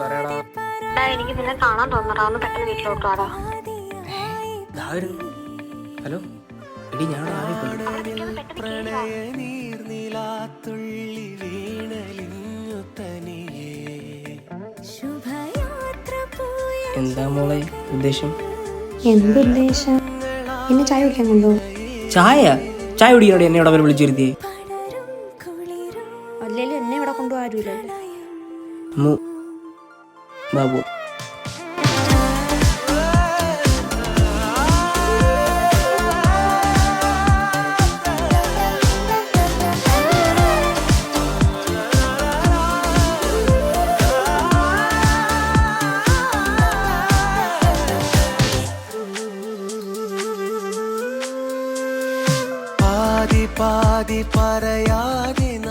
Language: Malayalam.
പറയടാ. എനിക്ക് നിന്നെ കാണാൻ തോന്നടാ, ഒന്ന് പെട്ടെന്ന് വീട്ടിലോട്ട് വാടാ. ഹലോ എടി, ഞാൻ എന്താ മോളെ ഉദ്ദേശം? എന്തുദ്ദേശം? എന്നെ ചായ കുടിക്കാൻ കൊണ്ടോ? ചായ കുടിക്കാനോട് എന്നെ ഇവിടെ വിളിച്ചിരുത്തിയേ? അല്ലേലും എന്നെ ഇവിടെ കൊണ്ടുപോകാൻ ആരുമില്ലല്ലോ. ബാബു